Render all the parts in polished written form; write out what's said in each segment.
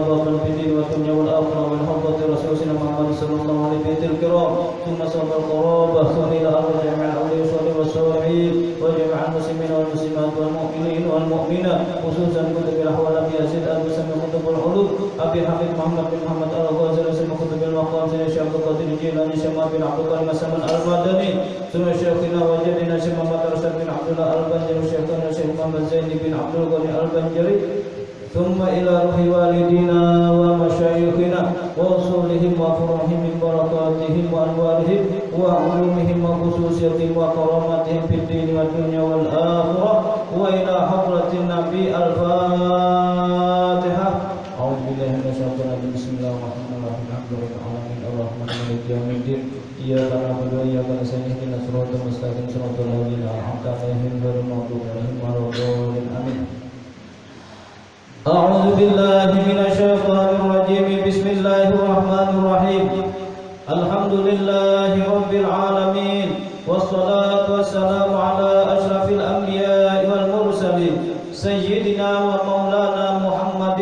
مرابطا في الدين والدنيا والآخرة من حضرة رسولنا محمد صلى الله عليه وسلم الكرام ثم صلى القرابة ثم إلى أرض جميع الأولياء والصالحين وجميع المسلمين والمسلمات والمؤمنين والمؤمنات خصوصا كتب الأحوال أبي يزيد المسمى كتب العلوم أبي حميد محمد بن محمد الغازي رسم كتب المقام سيد الشيخ عبد القادر الجيلاني شمال بن عبد القادر مسمى المدني ثم شيخنا وجدنا شيخ محمد رشد بن عبد الله البنجري وشيخنا الشيخ محمد زين بن عبد الغني البنجري ثم إلى روح والدينا ومشايخنا وأصولهم وفروعهم من بركاتهم وأنوارهم وعلومهم وخصوصياتهم وكراماتهم في الدين والدنيا والآخرة وإلى حضرة النبي الفاتحة. أعوذ بالله من الشيطان الرجيم. بسم الله الرحمن الرحيم. الحمد لله العالمين الرحمن مالك يوم الدين إياك نعبد وإياك نستعين اهدنا الصراط المستقيم صراط الذين أنعمت عليهم غير المغضوب عليهم ولا الضالين آمين. أعوذ بالله من الشيطان الرجيم. بسم الله الرحمن الرحيم. الحمد لله رب العالمين والصلاة والسلام على أشرف الأنبياء والمرسلين سيدنا ومولانا محمد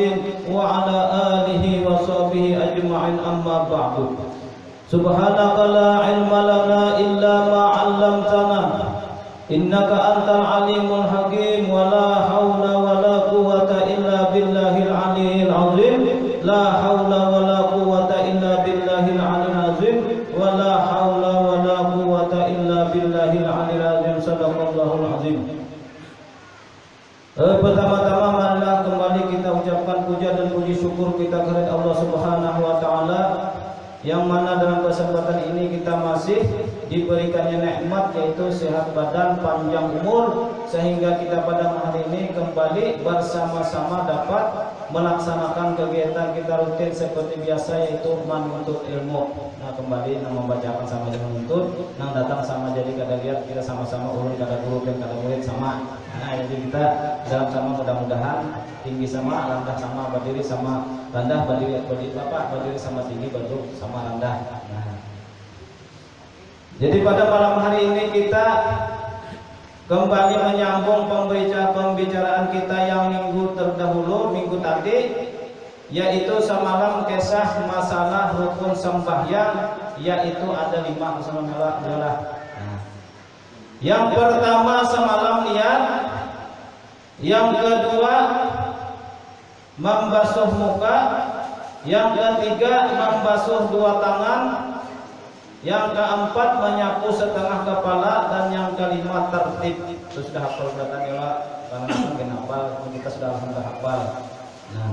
وعلى آله وصحبه أجمعين. أما بعد سبحانك لا علم لنا إلا ما علمتنا إنك أنت العليم الحكيم ولا حول ولا قوة إلا بالله العلي العظيم. لا حول ولا قوة إلا بالله العلي العظيم ولا حول ولا قوة إلا بالله العلي العظيم. صدق الله العظيم. Pertama-tama marilah kembali kita ucapkan puja dan puji syukur kita kepada Allah Subhanahu wa taala yang mana dalam kesempatan ini kita masih diberikannya nikmat yaitu sehat badan, panjang umur, sehingga kita pada hari ini kembali bersama-sama dapat melaksanakan kegiatan kita rutin seperti biasa yaitu menuntut ilmu. Nah kembali membacakan sama dengan menuntut, nang datang sama jadi kada lihat kita sama-sama ulun kada guru dan kada murid sama. Nah jadi kita dalam sama mudah-mudahan tinggi sama, rendah sama, berdiri sama, rendah berdiri bapak, berdiri sama tinggi, berdiri sama rendah. Nah jadi pada malam hari ini kita kembali menyambung pembicaraan kita yang minggu terdahulu, minggu tadi, yaitu semalam kisah masalah rukun sembahyang, yaitu ada 5 masalah. Yang pertama semalam niat, yang kedua membasuh muka, yang ketiga membasuh 2 tangan, yang keempat menyapu setengah kepala, dan yang kelima tertib. Itu sudah hafal beratan ya karena mungkin hafal, kita sudah alhamdulillah hafal. Nah,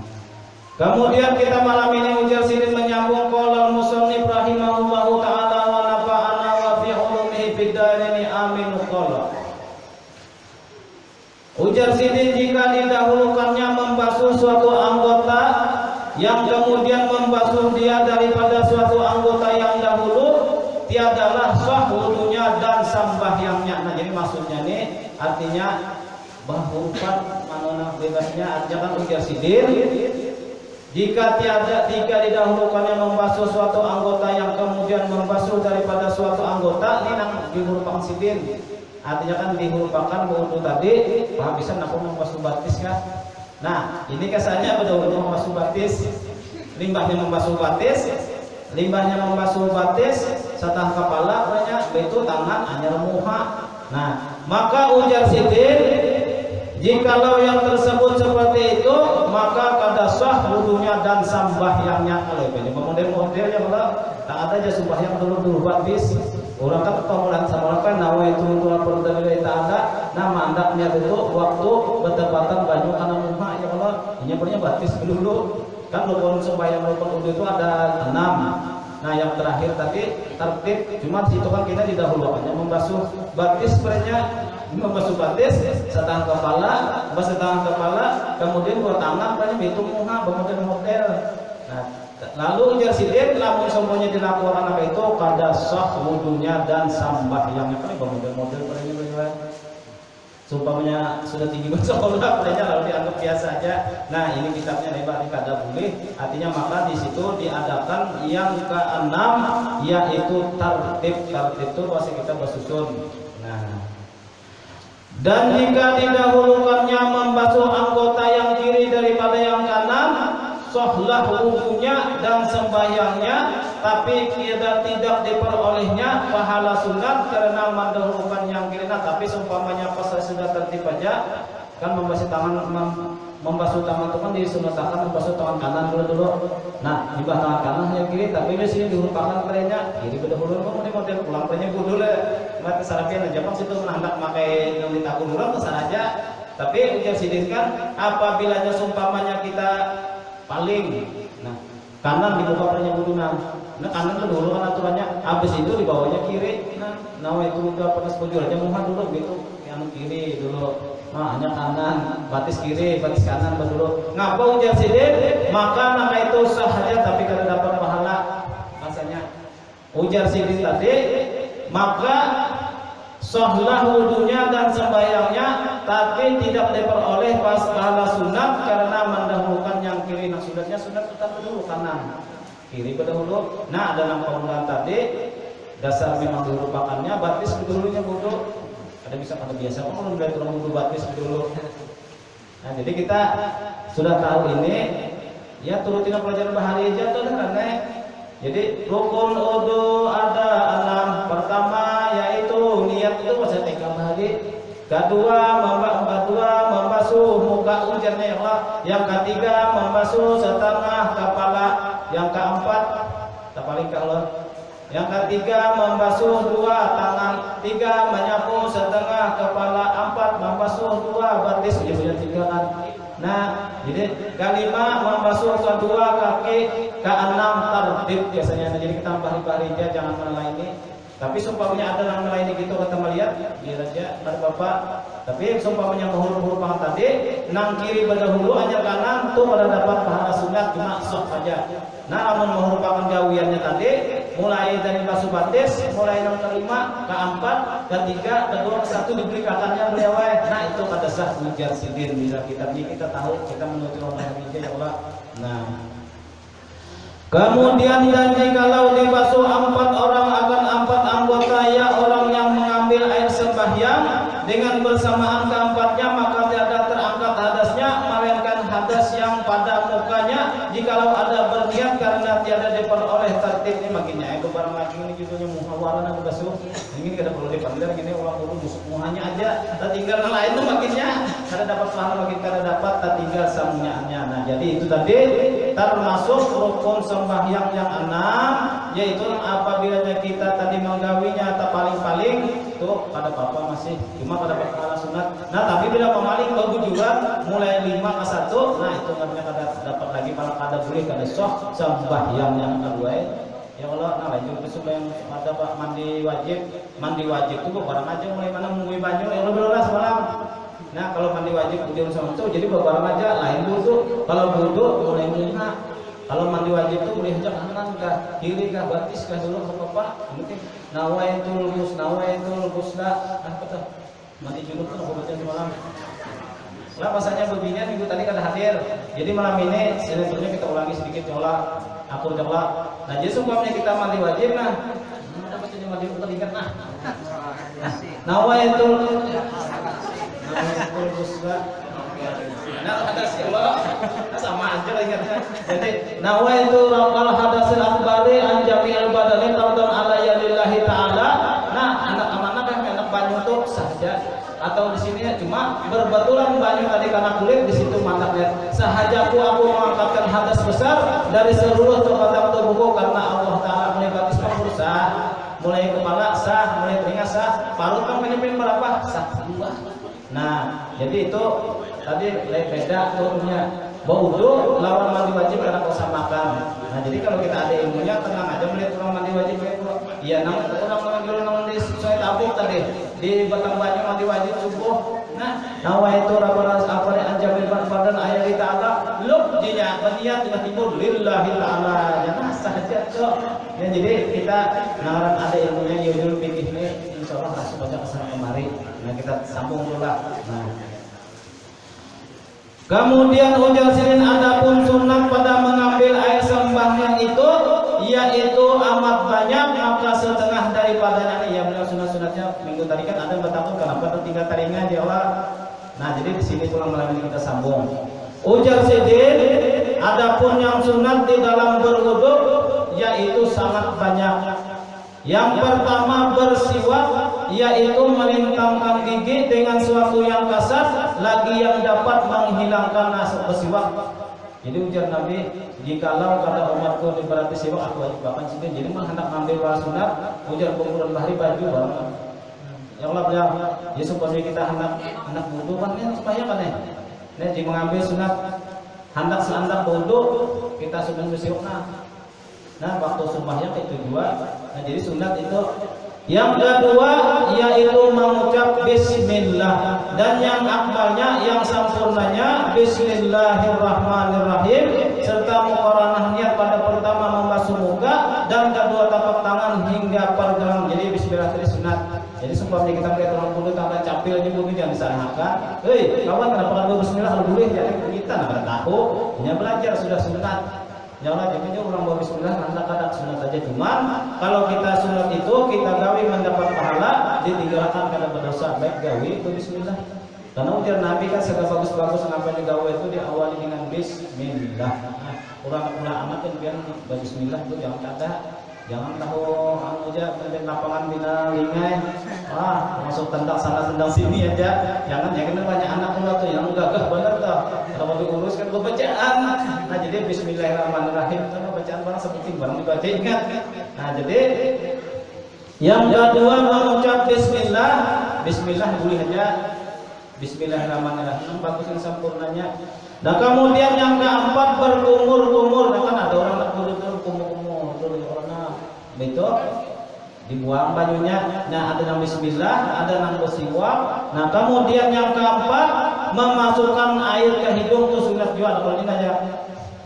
kemudian kita malam ini ujar sidin menyambung qala al-musannif rahimahullahu taala wa nafa'ana wa fi ulumihi fid dharain amin qala. Ujar sidin jika didahulukannya membasuh suatu anggota yang kemudian membasuh dia daripada suatu anggota yang dahulu, tiadalah sah wudunya dan sembahyangnya. Nah jadi maksudnya nih artinya bahwa manona bebasnya artinya kan ujar sidin jika didahulukannya membasuh suatu anggota yang kemudian membasuh daripada suatu anggota, ini nang dihulukan sidin artinya kan dihulukan wudu tadi bisa nak membasuh batis kan. Nah ini kesannya betul-betul membasuh batis, limbahnya membasuh batis, setengah kepala banyak, itu tangan hanya muha. Nah maka ujar sidin jikalau yang tersebut seperti itu maka kada sah wudunya dan sembahyangnya. Kalau ini model-model yang tak ada aja sembahyang dulu batis. Orang kan pemulaan sama kan nawa itu untuk pertama tak ada. Nah mandaknya itu waktu bertepatan banyak karena muha ya kalau ini punya batis dulu. Kan rukun sembahyang rukun wudu itu ada 6. Nah yang terakhir tadi tertib, cuma situ kan kita didahulukannya membasuh batis sebenarnya, membasuh batis setengah kepala, kemudian 2 tangan banyak itu muha bermodel-model. Nah lalu ujar sidin lamun semuanya dilakukan apa itu kada sah wudunya dan sembahyangnya. Kan bermodel-model banyak. Sumpamanya sudah tinggi bersekolah lalu dianggap biasa aja. Nah ini kitabnya lebar ini kada boleh. Artinya maka di situ diadakan yang ke-6 yaitu tertib. Tertib itu pasti kita bersusun. Nah dan jika didahulukannya membasuh anggota yang kiri daripada yang kanan, sahlah wudunya dan sembahyangnya, tapi tidak diperolehnya pahala sunat karena mendahulukan yang kiri. Tapi seumpamanya pas sudah tertib aja, kan membasuh tangan itu kan disunatkan membasuh tangan kanan dulu. Nah, dibah tangan kanan yang kiri, tapi di sini dilupakan kerennya kiri berdahulu. Kemudian model pulang kerennya dulu lah. Mati sarapian aja pas itu hendak pakai yang ditakun dulu besar aja. Tapi ujar sidin kan apabila seumpamanya kita paling, nah kanan dibuka kerennya budunan. Nah kanan itu dulu kan aturannya, habis itu dibawanya kiri. Nah itu udah pernah sepuluh aja muha dulu gitu, yang kiri dulu. Nah, hanya kanan, batis kiri, batis kanan dulu. Ngapa ujar sidin? Maka itu sah saja, tapi kalau dapat pahala rasanya. Ujar sidin tadi, maka sahlah wudunya dan sembahyangnya, tapi tidak diperoleh pas pahala sunat karena mendahulukan yang kiri. Nah sunatnya sunat tetap dulu kanan, kiri berdahulu. Nah dalam penggunaan tadi dasar memang dilupakannya, batis dulunya wudu. Ada bisa pada biasa kok kalau mulai turun wudu batis dulu. Nah jadi kita sudah tahu ini, ya turutin pelajaran bahari aja tuh karena. Jadi rukun wudu ada 6. Pertama yaitu niat itu masa tiga bahari. Kedua membasuh muka ujarnya ya Allah. Yang ketiga membasuh setengah kepala. Yang keempat paling ke Allah. Yang ketiga membasuh 2 tangan. 3 menyapu setengah kepala. 4 membasuh 2 batis. Dia punya 3 kan. Nah jadi kelima membasuh kedua kaki. Ke-6 tertib biasanya. Nah, jadi kita bahari-bahari aja, jangan melayani. Tapi sumpahnya ada yang melayani gitu kata melihat dia aja pada bapak. Tapi sumpahnya menghulu-hulu paham tadi, nang kiri berdahulu hanya kanan tuh pada dapat pahala sunat cuma sok saja. Nah namun merupakan gawiannya tadi, mulai dari basuh batis, mulai yang kelima, keempat, ketiga, kedua, ke-1 diberi katanya beliau. Nah itu kata sah ujar sidin bisa kita tahu kita menuti Allah ya Allah. Nah kemudian dan jikalau dibasuh 4 orang akan 4 anggota ya orang yang mengambil air sembahyang dengan bersamaan keempatnya, maka tidak terangkat hadasnya melainkan hadas yang pada mukanya jikalau ada berniat karena tiada diperoleh tertib. Ini makinnya beberapa macam ini judulnya muhawarah dan basuh. Ini tidak perlu dipanggil ini orang dulu busuk muhanya aja tak tinggal yang lain tuh makinnya kada dapat pahala makin kada dapat tak tinggal samunyaannya. Nah jadi itu tadi termasuk rukun sembahyang yang 6, yaitu apabila kita tadi menggawinya atau paling-paling itu pada bapak masih cuma pada pahala sunat. Nah tapi bila pemaling juga mulai 5 ke 1, nah itu namanya kada dapat lagi malah kada boleh kada sah sembahyang yang kedua. Ya Allah, nah lanjut ke yang ada pak mandi wajib itu barang aja mulai mana mengui banyu ya Allah belolah semalam. Nah kalau mandi wajib kemudian sama itu jadi barang aja lain wudu. Kalau wudu mulai melihat. Kalau mandi wajib itu boleh aja kanan kah, kiri kah, batis kah dulu apa mungkin nawaitul ghusla apa tuh mandi junub tuh baca semalam. Lah pasanya begini minggu tadi kada hadir. Jadi malam ini sebetulnya kita ulangi sedikit jola, akur jola. Nah jadi sebabnya kita mandi wajib nah. Ada bacanya mandi wajib ingat nah. Nawaitul ghusla. Nah hadas ya Allah sama aja ingatnya. Jadi nawaitu rafal hadasil akbari an jami'il badani tardan alayya lillahi ta'ala. Nah anak amanah kan enak banyu tuh saja atau di sini cuma berbetulan banyu tadi karena kulit di situ mantapnya. Sahajaku aku mengangkatkan hadas besar dari seluruh tempat tubuhku karena Allah Ta'ala mulai batis sah, mulai kepala sah, mulai telinga sah, paru kan penyepin berapa sah 2. Nah jadi itu tadi beda turunnya. Wudu lawan mandi wajib karena kau samakan. Nah jadi kalau kita ada ilmunya tenang aja melihat orang mandi wajib iya namun orang di Sungai Tabuk tadi di Batang Banyu mandi wajib subuh. Nah nawaitu rabbana afari anjamil badan ayat ta'ala lub jinya berniat dengan timur lillahi ta'ala ya nah saja tuh. Ya jadi kita nawaran ada ilmunya yudul fikih ini insyaallah langsung baca kesana kemari. Nah kita sambung dulu lah. Nah kemudian ujar sirin adapun sunat pada mengambil air sembahyang itu yaitu amat banyak maka setengah daripadanya ya benar sunat-sunatnya minggu tadi kan ada bertakun kenapa tertinggal taringan jawab. Nah jadi di sini tulang malam ini kita sambung. Ujar sidin Adapun yang sunat di dalam berwudu yaitu sangat banyak. Yang pertama bersiwak, yaitu melintangkan gigi dengan suatu yang kasar, lagi yang dapat menghilangkan asap bersiwak. Jadi ujar Nabi, jikalau kata umatku diberati siwak aku wajib bahkan sini. Jadi mah hendak ngambil wal sunat, ujar pengurusan bahari baju banget. Ya Allah bilang, ya supaya kita hendak wudu kan ya supaya kan ya. Nah, jika mengambil sunat hendak seandak wudu kita sudah bersiwak nah waktu sumpahnya itu dua. Nah jadi sunat itu yang kedua yaitu mengucap bismillah, dan yang akmalnya yang sempurnanya bismillahirrahmanirrahim, serta muqaranah niat pada pertama membasuh muka dan kedua tapak tangan hingga pergelangan. Jadi bismillah tadi sunat. Jadi seumpamanya kita melihat orang kudu tanpa capil aja mungkin jangan disalahkan. Hei kawan, kenapa kan bismillah kalau boleh ya kita nggak tahu. Hanya belajar sudah sunat. Jangan jadinya orang bawa bismillah kadang sunat saja. Cuma kalau kita sunat itu kita gawi mendapat pahala, ditinggalkan karena berdosa. Baik gawi itu bismillah. Karena ujar Nabi kan segala bagus-bagus ngapain digawe itu diawali dengan bismillah. Orang amat kan biar bismillah itu jangan kata. Jangan tahu aja di lapangan bina lingai, masuk tendang sana tendang sini aja. Jangan ya, karena banyak anak muda tuh yang gagah bener tuh. Kalau diurus kan bacaan. Nah jadi bismillahirrahmanirrahim karena bacaan barang seperti barang dibaca ingat. Nah jadi yang kedua mengucap bismillah, bismillah boleh aja. Bismillahirrahmanirrahim bagus yang sempurnanya. Nah kemudian yang keempat berkumur-kumur. Nah kan ada orang tak kumur-kumur itu dibuang bajunya. Nah ada yang bismillah, ada yang bersiwak. Nah kemudian yang keempat memasukkan air ke hidung itu sunat juga. Kalau ini aja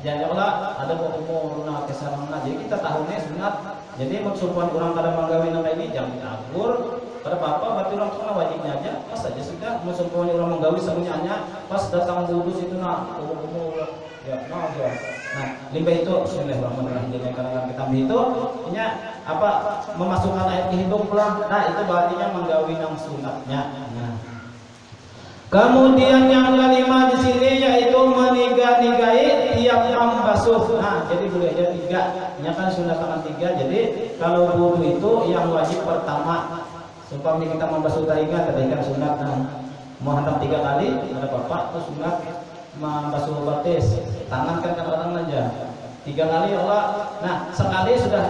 janganlah ada kumur nah kesana. Jadi kita tahunya sunat. Jadi maksudnya orang kadang menggawe nama ini jangan diagur. Pada bapak berarti orang tua wajibnya aja. Pas saja sudah maksudnya orang menggawe semuanya pas datang wudhu itu kumur ya nah limbah itu bismillahirrahmanirrahim. Karena kita itu punya apa memasukkan air ke hidung pulang. Nah itu berarti menggawi yang sunatnya. Nah kemudian yang kelima di sini yaitu meniga-nigai tiap membasuh. Nah jadi boleh aja tiga. Ini kan sunat tangan tiga. Jadi kalau wudu itu yang wajib pertama. Sumpah kita membasuh telinga kan sunat. Nah mau hendak 3 kali ada bapak itu sunat. Membasuh batis, tangan kan kadang-kadang aja 3 kali Allah. Nah sekali sudah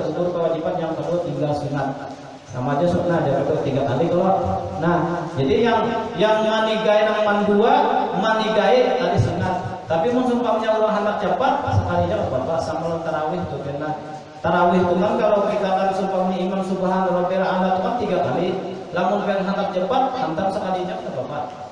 gugur kewajiban, yang kedua tinggal sunat sama aja sunat jadi itu 3 kali kalau. Nah jadi yang manigai nang dua manigai tadi sunat. Tapi musumpamnya orang hendak cepat sekali aja bapak sama tarawih tuh kena tarawih itu kan kalau kita kan sumpamnya imam subhanallah a'la kan 3 kali. Lamun pengen hendak cepat hantam sekali aja ke bapak.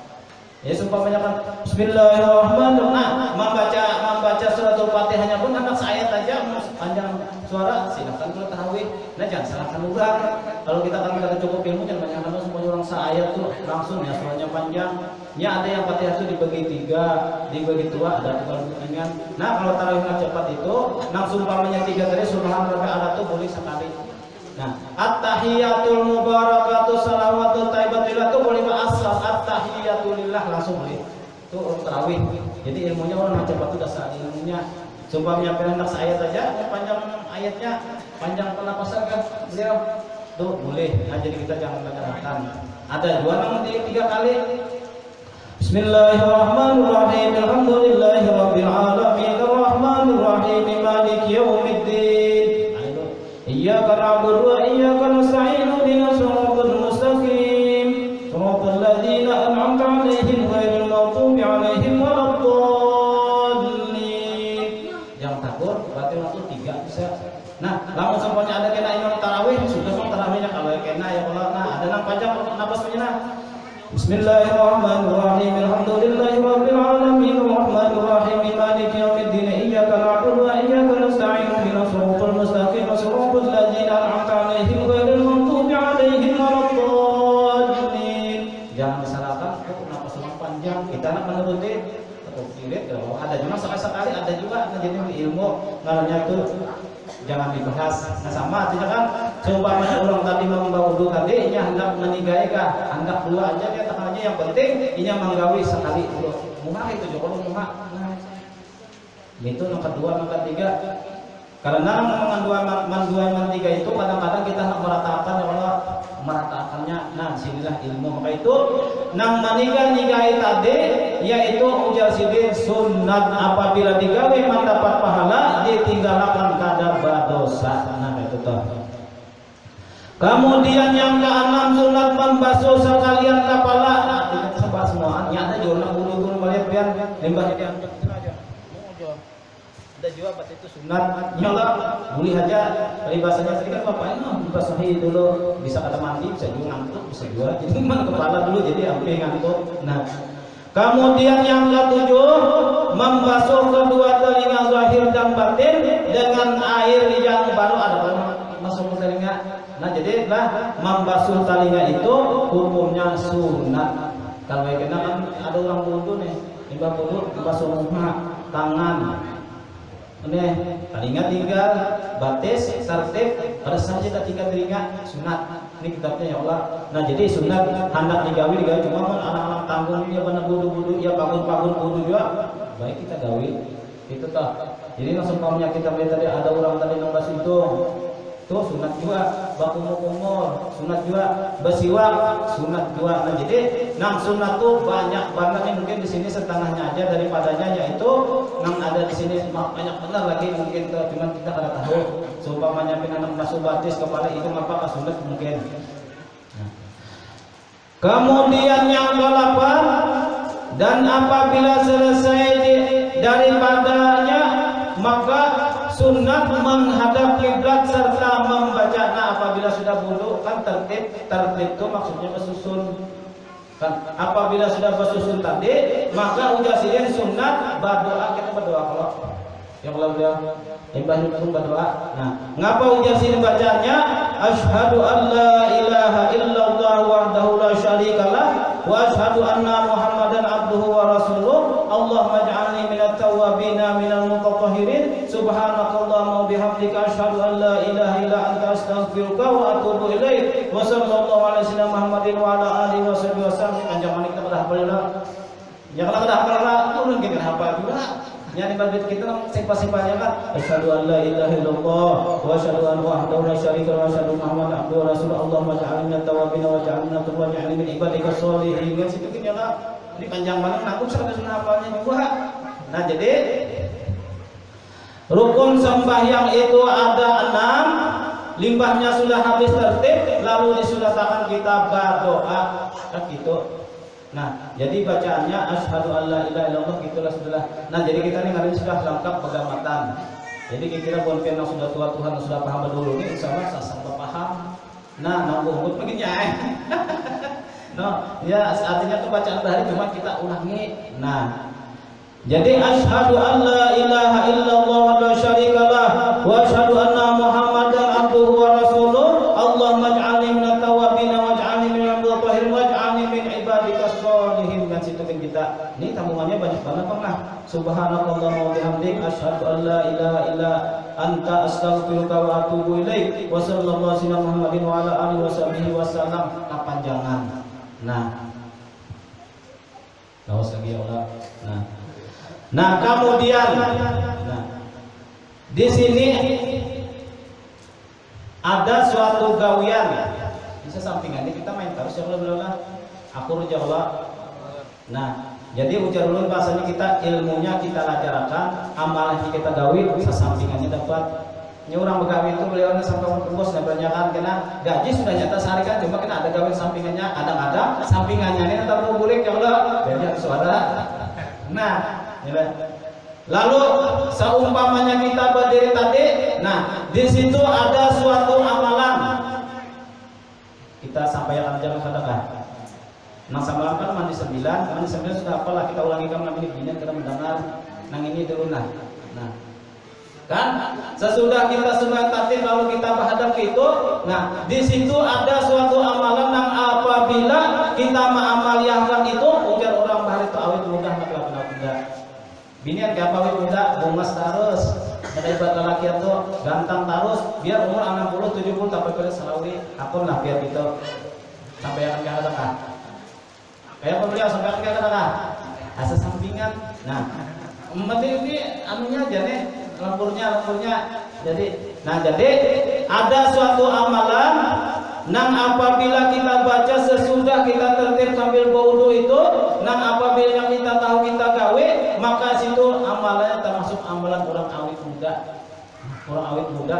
Ya sumpahnya kan bismillahirrahmanirrahim. Nah, membaca suratul Fatihahnya pun hendak seayat aja panjang suara silakan kalau tarawih. Nah jangan salahkan ulang. Kalau kita kan kada cukup ilmu jangan banyak kan semuanya orang seayat tuh langsung ya suaranya panjang. Ya ada yang Fatihah itu dibagi 3, dibagi 2 ada tukar dengan. Nah kalau tarawih cepat itu langsung umpamanya 3 kali subhanallah a'la tuh boleh sekali. Nah, at-tahiyatul mubarakatuh salawatul thayyibatillah itu boleh asal at-tahiyatulillah langsung boleh. Itu orang tarawih. Jadi ilmunya orang cepat itu dasar ilmunya. Sumpahnya pengen ayat aja, panjang ayatnya, panjang penapasan kan beliau. Tuh boleh. Nah, jadi kita jangan baca-bacaan. Ada 2 nanti 3 kali. Bismillahirrahmanirrahim. Alhamdulillahirabbil alamin arrahmanirrahim maliki yaumiddin. Iyyaka na'budu wa iyyaka nasta'in ihdinas siratal mustaqim siratal ladzina an'amta 'alaihim ghairil maghdubi 'alaihim waladdallin. Yang takut berarti waktu 3 bisa. Nah, lamun sampainya ada kena imam tarawih sudah mau tarawihnya kalau kena ya Allah. Nah, ada nang panjang napas punya. Bismillahirrahmanirrahim. Alhamdulillahirabbil alamin arrahmanirrahim maliki yaumiddin. Iyyaka na'budu wa iyyaka nasta'in ihdinas siratal mustaqim siratal ladzina an'amta 'alaihim ghairil maghdubi 'alaihim waladdallin. Jangan disalahkan napas panjang. Kita nak menuruti irit ada cuma sekali ada juga jadi ilmu ngarannya itu jangan dibahas. Nah sama artinya kan seumpamanya orang tadi membawa wudu tadi nya hendak menigai kah hendak 2 aja dia tekannya yang penting inya menggawi sekali dulu muha itu juga kalau muha. Itu yang kedua, yang ketiga. Karena man tiga itu kadang-kadang kita nak meratakan ya Allah, meratakannya. Nah, sinilah ilmu. Maka itu nang manika nigai tadi yaitu ujar sidin sunat apabila digawe mendapat pahala ditinggalkan kada berdosa. Nah, itu toh. Kemudian yang keenam sunat membasuh sekalian kepala. Nah, kita sebab semua nyata jurnal bulu balik pian limbah dia ada juga pas itu sunat nyala boleh aja libasanya tadi kan bapaknya dibasahi dulu bisa kata mandi bisa juga ngantuk bisa juga jadi mana kepala dulu jadi sampai ngantuk. Nah kemudian yang ketujuh membasuh kedua telinga zahir dan batin dengan air yang baru ada masuk ke telinga. Nah jadi lah membasuh telinga itu hukumnya sunat. Kalau kena kan ada orang wudu nih limbah wudu membasuh muka tangan. Ini telinga tinggal, batis, tertib, pada saja ketika telinga sunat. Ini kitabnya ya Allah. Nah jadi sunat hendak digawe cuma kan anak-anak tanggung dia benar budu ya bangun budu juga. Baik kita gawe itu toh. Jadi langsung pahamnya kita melihat tadi ada orang tadi nang basuh itu. Tuh sunat juga, bakumur, sunat juga, besiwak, sunat juga. Nah jadi nang sunat tuh banyak banget nih mungkin di sini setengahnya aja daripadanya yaitu nang ada di sini banyak benar lagi mungkin cuma kita kada tahu. Seumpamanya pengen masuk batis kepala itu apa sunat mungkin. Nah. Kemudian yang ke-8 dan apabila selesai daripadanya maka sunat menghadap kiblat serta membaca. Nah apabila sudah wudu kan tertib itu maksudnya bersusun kan. Apabila sudah bersusun tadi maka ujar sidin sunat berdoa. Kita berdoa kalau yang udah imbah itu berdoa. Nah ngapa ujar sidin bacanya asyhadu an la ilaha illallah wahdahu la syarikalah wa asyhadu anna muhammadan abduhu wa rasuluh. Allahumma ij'alni minat tawwabina minal mutatahhirin. Subhanakallahumma wa bihamdika asyhadu an la ilaha illa anta astaghfiruka wa atubu ilaik. Wa sallallahu alaihi wasallam Muhammadin wa ala alihi wasallam. Panjang kita pada hafal lah. Jangan kada hafal lah, turun kita hafal juga. Yang ibadat kita simpah-simpahnya kan asyhadu an la ilaha illallah wa asyhadu anna wahdahu la syarika lahu wa asyhadu muhammadan abduhu wa rasuluhu. Allahumma ij'alni minat tawwabin wa ij'alni waj'alni min ibadika sholihin. Kan situ kan nyala. Ini panjang banget nanggung sampai hafalnya juga. Nah jadi rukun sembahyang itu ada 6. Limbahnya sudah habis tertib lalu disunahkan kita berdoa kan gitu. Nah jadi bacaannya asyhadu an la ilaha illallah gitulah sudah. Nah jadi kita ini hari ini sudah lengkap pegamatan. Jadi kira-kira buat yang sudah tua Tuhan sudah paham dulu ini insyaallah sampai paham. Nah nanggung begini ya. No, ya artinya tuh bacaan bahari cuma kita ulangi. Nah, jadi asyhadu an la ilaha illallah wa la syarikalah wa asyhadu anna muhammadan abduhu wa rasuluh. Allahumma ij'alni minat tawwabin waj'alni minal mutatahhirin waj'alni min ibadika sholihin. Kan situ kan kita. Ini tambungannya banyak banget Bang lah. Subhanakallahumma wa bihamdik asyhadu an la ilaha illa anta astaghfiruka wa atubu ilaik. Wa sallallahu alaihi wasallam Muhammadin wa ala alihi wasallam. Kepanjangan. Nah, lawas lagi ya Allah. Nah kemudian, di sini ada suatu gawian. Bisa sampingannya kita main terus ya Allah. Aku rujak Allah. Nah, jadi ujar ulun bahasanya kita ilmunya kita lajarakan, amalnya kita gawi, sampingannya dapat. Ini orang begawi itu beliau sampai bos banyakan kena gaji sudah nyata sehari kan cuma kena ada gawe sampingannya ada sampingannya ini tetap boleh ya Allah jadi suara. Nah lalu seumpamanya kita berdiri tadi, nah di situ ada suatu amalan kita sampaikan aja sedekah. Nah samalan kan mandi 9 sudah apalah kita ulangi kan nabi begini kita mendengar nang ini dulu nah kan sesudah kita sembahyang takbir lalu kita menghadap ke itu. Nah di situ ada suatu amalan yang apabila kita mengamaliyahkan itu ujar orang bahari itu awet mudah nak benda binian kayak awet muda bungas terus ada ibadah laki itu ganteng terus biar umur 60 70 tapi pada selawi akun lah biar gitu sampai akan kayak ada kayak pembelian sampai akan kayak ada asa sampingan. Nah Penting ini anunya aja nih, lemburnya. Jadi ada suatu amalan nang apabila kita baca sesudah kita tertib sambil berwudu itu, nang apabila kita tahu kita gawe, maka situ amalannya termasuk amalan orang awit muda. Orang awit muda.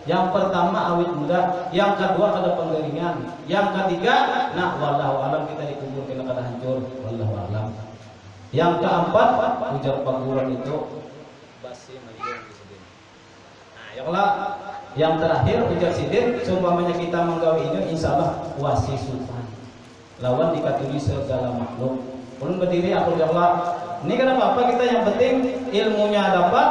Yang pertama awit muda, yang kedua ada pengeringan, yang ketiga, nah wallahu alam kita dikubur kita kada hancur, wallahu alam. Yang keempat ujar paguran itu basi mayung disidin. Nah, ya kalau yang terakhir ujar sidin, seumpamanya kita menggawe ini insyaallah wasi sultan. Lawan dikatui segala makhluk. Ulun berdiri aku jawab, ini kenapa apa kita yang penting ilmunya dapat,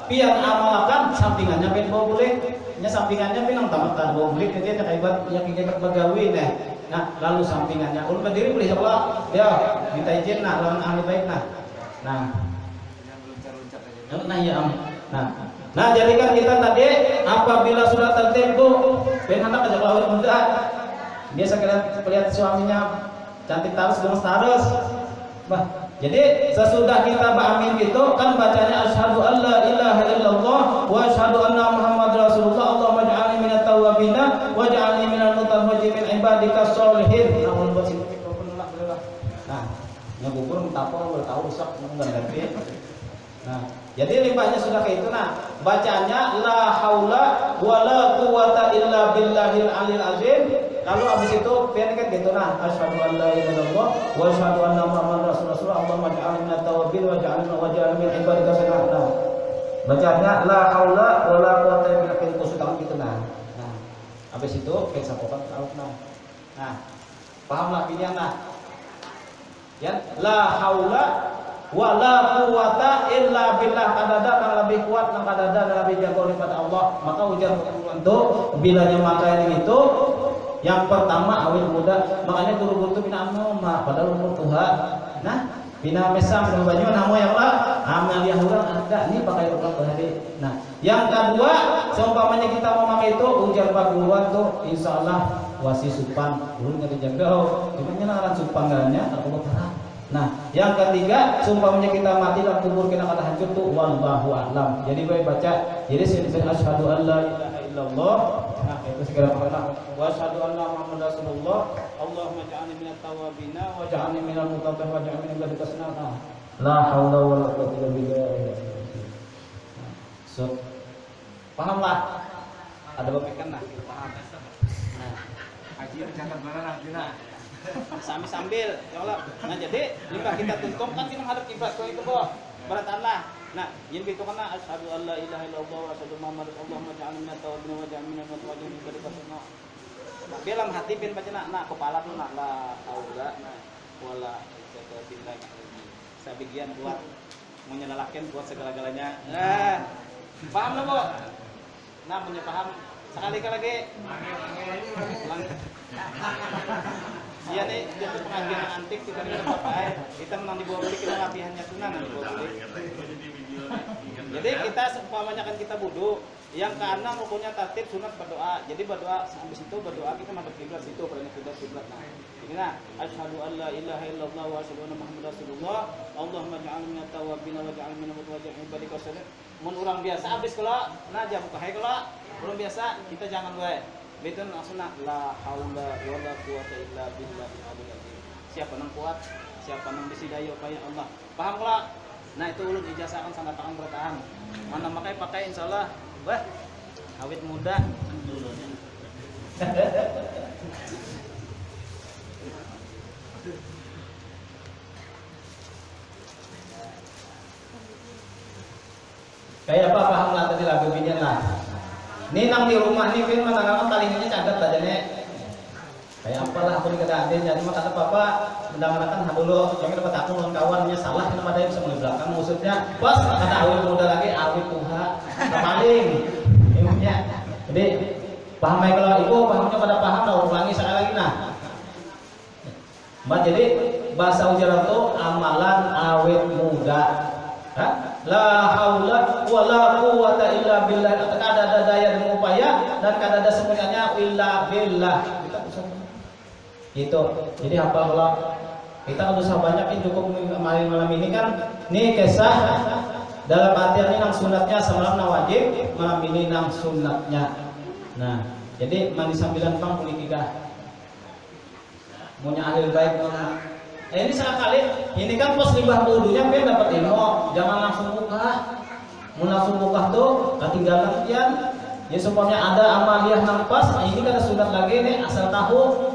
pian amalkan sampingannya pin boleh. Nya sampingannya pinang tamat boleh dia kaibat yang kita bagawi nah. Nah, lalu sampingannya ulun berdiri boleh jawab. Ya, minta izin nah lawan ahli baik nah. Nah ya Nah, jadi kan kita tadi apabila sudah tertib tuh pengen hendak ajak lawan muda. Biasa kita lihat suaminya cantik terus gemes terus. Bah, jadi sesudah kita beramin gitu kan bacanya asyhadu alla ilaha illallah wa asyhadu anna muhammadar rasulullah. Allahumma ij'alni minat tawwabin waj'alni minal mutahhajirin ibadika sholihin. Namun buat sini penolak belah. Nah, nyebubur mentapor bertahu rusak enggak ngerti. Nah, jadi limpahnya sudah kayak itu. Nah, bacanya la haula wala quwata illa billahil alil azim. Lalu habis itu pian kan gitu nah, asyhadu an la ilaha illallah wa asyhadu anna muhammadar rasulullah. Allahumma ij'alni minat tawwabin waj'alni min ibadika sholihin. Bacanya la haula wala quwata illa billah kusutan gitu nah. Nah, habis itu kayak sapokan out nah. Nah, pahamlah pilihan nah. Ya, la haula wala quwata illa billah. Kadada kan lebih kuat dan kadada lebih jago daripada Allah. Maka ujar untuk bilanya maka ini itu yang pertama awil muda. Makanya guru-guru itu bina mah padahal umur tua. Nah, bina mesam dan banyu namo ya Allah. Amal yang orang ada nih pakai orang berhari. Nah, yang kedua seumpamanya kita mau pakai itu ujar paguruan tuh insyaallah wasi supan. Ulun nggak dijaga. Gimana ngaran supan galanya aku berharap. Nah, yang ketiga, seumpamanya kita mati dan kubur kita kata hancur tuh wallahu a'lam. Jadi gue baca, jadi saya asyhadu an la ilaha illallah. Nah, itu segala perkara. Wa asyhadu anna muhammadar rasulullah. Allahumma ja'alni minat tawwabin wa ja'alni minal mutatahhirin wa ja'alni min ibadika sholihin. La haula wala quwwata illa billah. So, pahamlah? Ada bapekan nah, paham. Nah, haji jangan barang nah. Sambil ya Allah. Nah, jadi limpah kita tuntung kan kita hadap kiblat kau itu boh. Baratanlah. Nah, yang itu kana asyhadu an la ilaha illallah wa asyhadu muhammadar Allahumma ja'alni minat tawwabin wa ja'alni minal mutawajjin ibadika sholihin. Nah, dalam hati pin baca nak kepala tuh nak la haula nah wala quwwata illa billah. Sabigian buat menyelalakan buat segala-galanya. Nah, paham lo, Bo? Nah, punya paham sekali lagi. Iya nih, dia tuh pengajian antik kita di Bapak. Kita menang di bawah beli kita latihannya sunan di bawah beli. Jadi kita seumpamanya kan kita wudu, yang keenam rukunnya tertib sunat berdoa. Jadi berdoa habis itu berdoa kita madhab kiblat situ pada kiblat. Nah, ini nah asyhadu an la ilaha illallah wa asyhadu anna muhammadar rasulullah. Allahumma ja'alni minat tawwabin wa ja'alni minal mutawajjin ibadika sholihin. Mun urang biasa habis kalau nah jam kahai kalau urang biasa kita jangan wae. Betul langsung la haula wala quwata illa billah. Siapa nang kuat, siapa nang bisa daya upaya Allah. Paham kalau? Nah, itu ulun ijazahkan sama takang bertahan. Mana pakai insyaallah. Wah, awet muda. Kayak apa paham lah tadi lagu binian lah. Ini nang di rumah nih film mana talingnya cadat aja nih. Kayak apalah aku dikatakan jadi mah kata papa mendengarkan dulu jangan dapat aku dengan kawannya salah kenapa ada yang bisa mulai belakang maksudnya pas kata awet muda lagi awet tuha paling ilmunya. Jadi paham ya kalau ibu pahamnya pada paham dah ulangi sekali lagi nah. Mbak jadi bahasa ujaran itu amalan awet muda. La haula wala quwata illa billah. Kada ada daya dan upaya dan kada ada semuanya illa billah. Kita bisa gitu. Jadi apa kalau kita usah banyak ini cukup malam ini kan nih kisah Dalam artian ini nang sunatnya semalam nang wajib, malam ini nang sunatnya. Nah, jadi mandi sambilan pang boleh kita. Punya ahli baik ini sekali, ini kan pas limbah wudunya biar dapat ilmu, jangan langsung buka. Mau langsung buka tuh ketinggalan kian. Ya supaya ada amaliah nang pas, nah ini kada sunat lagi nih asal tahu.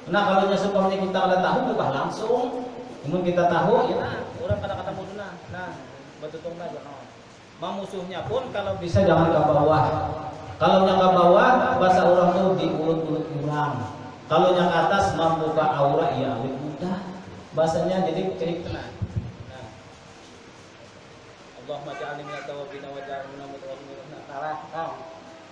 Nah kalau supaya kita kada tahu buka langsung. Namun kita tahu ya nah, orang kata-kata muduna. Nah, betul aja musuhnya pun kalau bisa jangan ke bawah. Kalau yang ke bawah bahasa orang tuh di ulut-ulut kurang. Kalau yang ke atas membuka aura ya awet mudah. Bahasanya jadi cerik tenang. Nah. Allahumma ja'alni minat tawabin wa ja'alni minal mutawabin.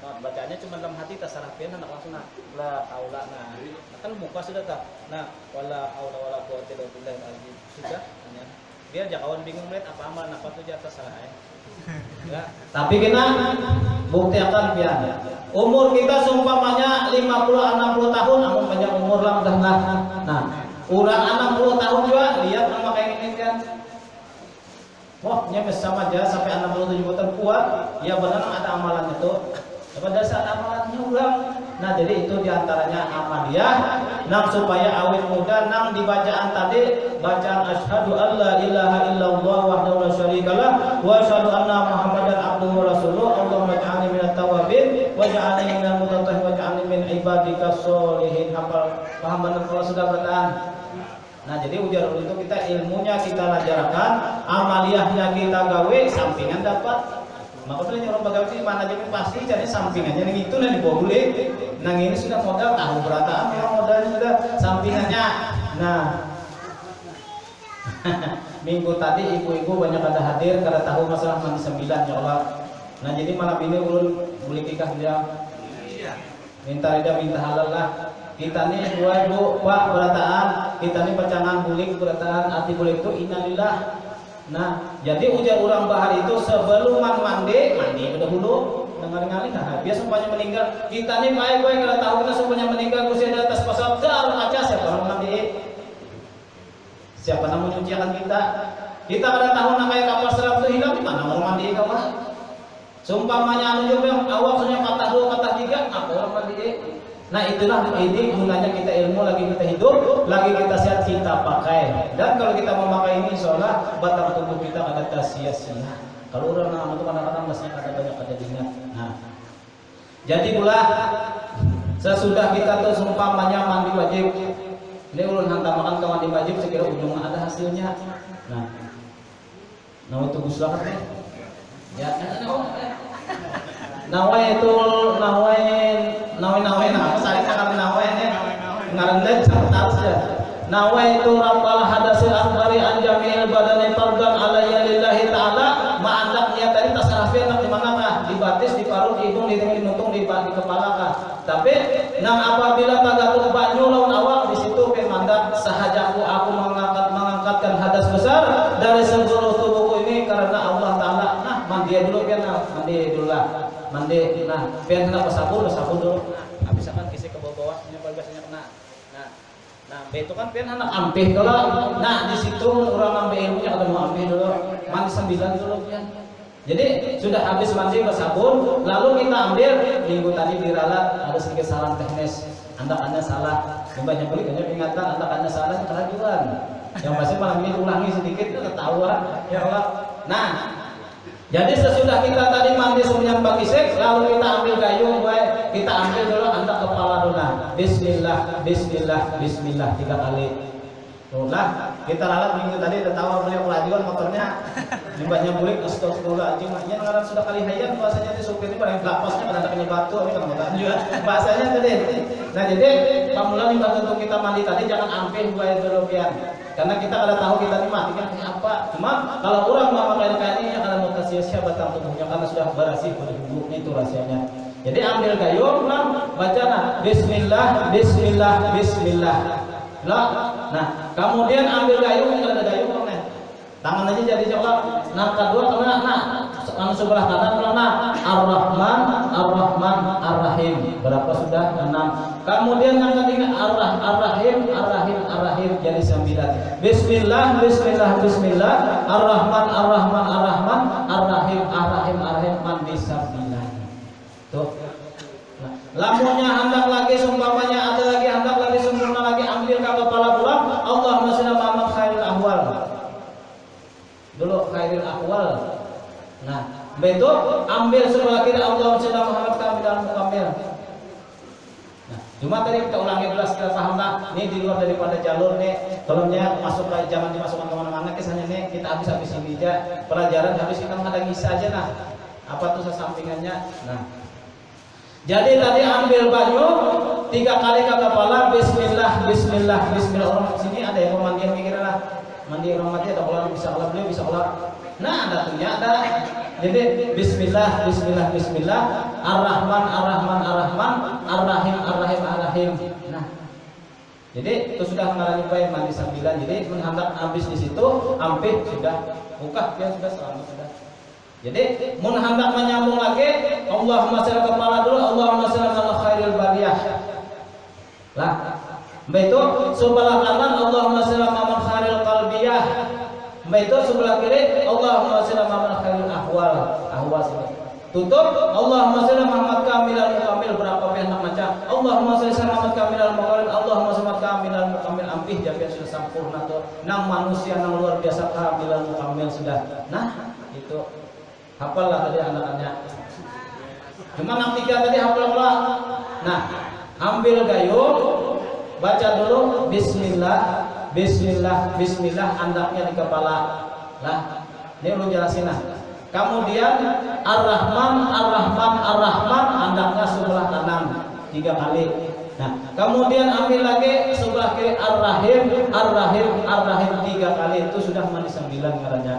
Nah, bacanya cuma dalam hati terserah pian anak langsung la aula nah. Kan muka sudah tak. Nah, wala aula wala quwwata illa billah sudah hanya. Biar jakawan bingung lihat apa amal apa tuh jatuh salah ya. Ya. Tapi kita bukti akan pian. Umur kita seumpamanya 50 60 tahun namun panjang umur lah udah nah. Urang 60 tahun juga lihat nama kayak ini kan. Wah, nyampe sama aja sampai 67 tahun kuat. Ya benar ada amalannya tuh. Pada saat amalannya ulang. Nah, jadi itu diantaranya amaliyah. Nah, supaya awet muda nang dibacaan tadi bacaan asyhadu alla ilaha illallah wahdahu la syarikalah wa asyhadu anna muhammadan abduhu wa rasuluh. Allahumma ij'alni minat tawabin wa ij'alni minal mutatahhirin wa ij'alni min ibadikas sholihin. Paham benar kalau sudah bertahan. Nah, jadi ujar itu kita ilmunya kita ajarkan, amaliyahnya kita gawe, sampingan dapat. Makanya orang bagaimana mana jadi pasti cari sampingannya yang itu nih dibawa boleh. Nah ini sudah modal tahu berataan ya modalnya sudah sampingannya. Nah minggu tadi ibu-ibu banyak ada hadir karena tahu masalah mandi 9 ya Allah. Nah jadi malam ini ulun boleh nikah dia. Minta rida minta halal lah. Kita nih dua ibu pak berataan, kita nih pacangan bulik berataan, arti bulik itu innalillah. Nah, jadi ujar orang bahar itu sebelum mandi udah dulu dengar-dengar nah, biasa semuanya meninggal. Kita nih baik-baik kalau tahu kita semuanya meninggal kursi di atas pasal dar aja siapa orang mandi. Siapa yang menyucikan kita? Kita pada tahu namanya kapal selam itu hilang di mana orang mandi kamu? Sumpamanya anu juga yang awak punya patah 2 patah 3 apa orang mandi? Nah itulah ini gunanya kita ilmu lagi kita hidup, lagi kita sehat kita pakai. Dan kalau kita memakai ini seolah batang tubuh kita ada sia-sia. Kalau orang nama itu kadang-kadang masih ada banyak ada diingat. Nah, jadi pula sesudah kita tuh sumpamanya mandi wajib, ini ulun hantar makan ke mandi wajib sekira ujungnya ada hasilnya. Nah itu guslah kan? Ya, nawai itu nawai nah saya akan nawai ini ngarendet catat saja. Nawai itu rabbal hadasil akbari an jami'il badani fardan alayya lillahi ta'ala ma'andak niat tadi tasarafi anak di mana kah? Di batis, di paru, di hidung, di nutung, di kepala kah? Tapi nang apabila tagatung banyu lawan awak di situ pemandak sahajaku aku mengangkatkan hadas besar dari seluruh tubuhku ini karena Allah Ta'ala. Nah mandi dulu kan, mandi dulu lah. Mandi, nah, pian hendak bersabun dulu. Habis akan kisi ke bawah, ini biasanya kena. Nah, itu kan pian hendak ampih kalau, nah di situ orang ambil ilmunya atau mau ampih dulu, mandi 9 dulu pian. Jadi sudah habis mandi bersabun, lalu kita ambil minggu tadi diralat ada sedikit salah teknis, anda salah, banyak beli banyak ingatan, anda salah keraguan. Yang pasti malam ini ulangi sedikit, ketawa, ya Allah. Nah. Jadi sesudah kita tadi mandi semuanya bagi seks, lalu kita ambil gayung, kita ambil dulu anda kepala dulu. Bismillah 3 kali. Lah, kita lalat minggu tadi tertawa beliau kelajuan motornya, limbahnya bulik, astagfirullahaladzim. Ini ngaran sudah kali hayan bahasanya di supir ini paling lapasnya pada kena batu, ini kan motor juga bahasanya tadi. Nah jadi, pamula limbah untuk kita mandi tadi jangan ambil dulu biar. Karena kita kada tahu kita ini mati kan apa. Cuma kalau orang memakai kain ini akan mau sia-sia batang tubuhnya karena sudah berasih tubuhnya itu rahasianya. Jadi ambil gayung, baca Bismillah. Nah, kemudian ambil gayung, kalau ada gayung tangan aja jadi coba. Nah, kedua kemana? Sebelah kanan kemana? Ar-Rahman, Ar-Rahim. Berapa sudah? 6. Kemudian yang ketiga Ar-Rahim. Ar-Rahim jadi 9. Bismillah, bismillah, bismillah, Ar-Rahman, Ar-Rahman, Ar-Rahman, Ar-Rahim, Ar-Rahim, Ar-Rahim mandi 9. Tuh. Lamunnya hendak lagi sumpamanya ada lagi hendak lagi sempurna lagi ambil ke kepala pulang Allahumma shalli Muhammad khairil ahwal. Dulu khairil ahwal. Nah, betul ambil sebelah kiri Allahumma shalli Muhammad kamil mukamil. Nah, cuma tadi kita ulangi dulu setelah paham tak? Ini di luar daripada jalur nih. Tolongnya masuk ke jangan dimasukkan kemana-mana. Kisahnya nih kita habis ini aja pelajaran habis kita ada ngisa aja nah. Apa tuh sesampingannya? Nah. Jadi tadi ambil banyu 3 kali ke kepala bismillah bismillah bismillah. Orang sini ada yang mau mandian mikir lah. Mandi orang mati ada orang bisa olah beliau bisa olah. Nah, ada tuhnya ada. Jadi bismillah bismillah bismillah Ar-Rahman Ar-Rahman Ar-Rahman Ar-Rahim Ar-Rahim Ar-Rahim. Nah. Jadi itu sudah mengalami baik mandi 9. Jadi menghantar habis di situ hampir sudah buka dia sudah selamat sudah. Jadi mun hendak menyambung lagi Allahumma shalli kepala dulu Allahumma shalli ala khairil bariyah. Lah, itu sebelah kanan Allahumma shalli ala khairil qalbiyah. Itu sebelah kiri Allahumma shalli ala khairil ahwal. Ahwal sini. Tutup Allahumma shalli Muhammad kamilal mukamil berapa hendak macam Allahumma shalli Muhammad kamilal mukamil Allahumma shalli kamilal mukamil ampih jaga sudah sempurna tuh. Nang manusia nang luar biasa kamilal mukamil sudah. Nah, itu hafal lah tadi anak-anaknya. Cuma 3 tadi hafal pula. Nah, ambil gayung, baca dulu Bismillah, Bismillah, Bismillah, andaknya di kepala. Lah, ini lu jelasin lah. Kemudian Ar-Rahman, Ar-Rahman, Ar-Rahman, andaknya sebelah kanan 3 kali. Nah, kemudian ambil lagi sebelah kiri Ar-Rahim, Ar-Rahim, Ar-Rahim 3 kali. Itu sudah mandi 9 katanya.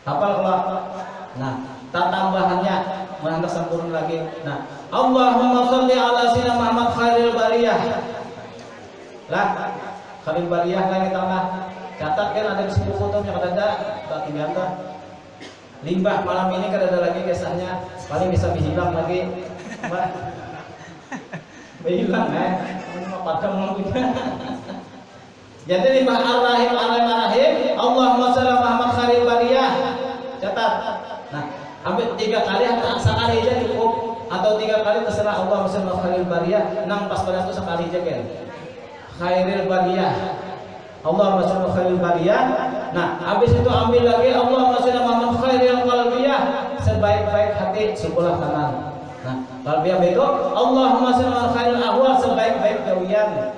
Hafal pula. Nah, tak tambahannya menambah sempurna lagi. Nah, Allahumma sholli ala sayyidina Muhammad khairil bariyah. Lah, khairil bariyah lagi tambah. Catat kan ada di buku fotonya ada bagi ganda. Limbah malam ini kan ada lagi kisahnya. Paling bisa hilang lagi. Hilang padam lampunya. Jadi limbah Ar-Rahim Ar-Rahim Allahumma sholli Muhammad khairil bariyah. Catat. Nah, ambil 3 kali atau sekali aja cukup atau 3 kali terserah Allahumma sholli khairil bariyah. Nang pas pada itu sekali aja kan. Khairil bariyah. Allahumma sholli khairil bariyah. Nah, habis itu ambil lagi Allahumma sholli Muhammad khairil qalbiyah. Sebaik-baik hati sebelah kanan. Nah, qalbiyah itu Allahumma sholli khairil ahwal sebaik-baik gawian.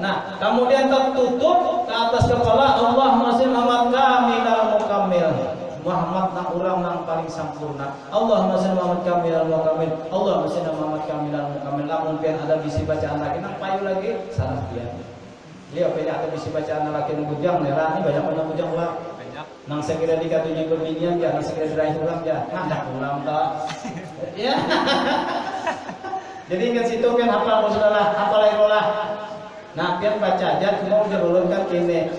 Nah, kemudian tertutup ke atas kepala Allahumma sholli Muhammad kamilal mukamil. Muhammad nang urang nang paling sempurna. Allahumma sholli Muhammad kamilal mukamil. Allahumma sholli Muhammad kamilal mukamil. Namun pian ada bisi bacaan lagi nang payu lagi salah pian. Lihat pian ada bisi bacaan lagi nang bujang nerani banyak nang bujang ulang. Banyak. Nang sekira dikatunya berbinian ya nang sekira diraih ulang ya. Ngandak ulang tak. Ya. Jadi ingat situ pian hafal saudara, hafal lah. Nah, pian baca aja mau diulunkan kene.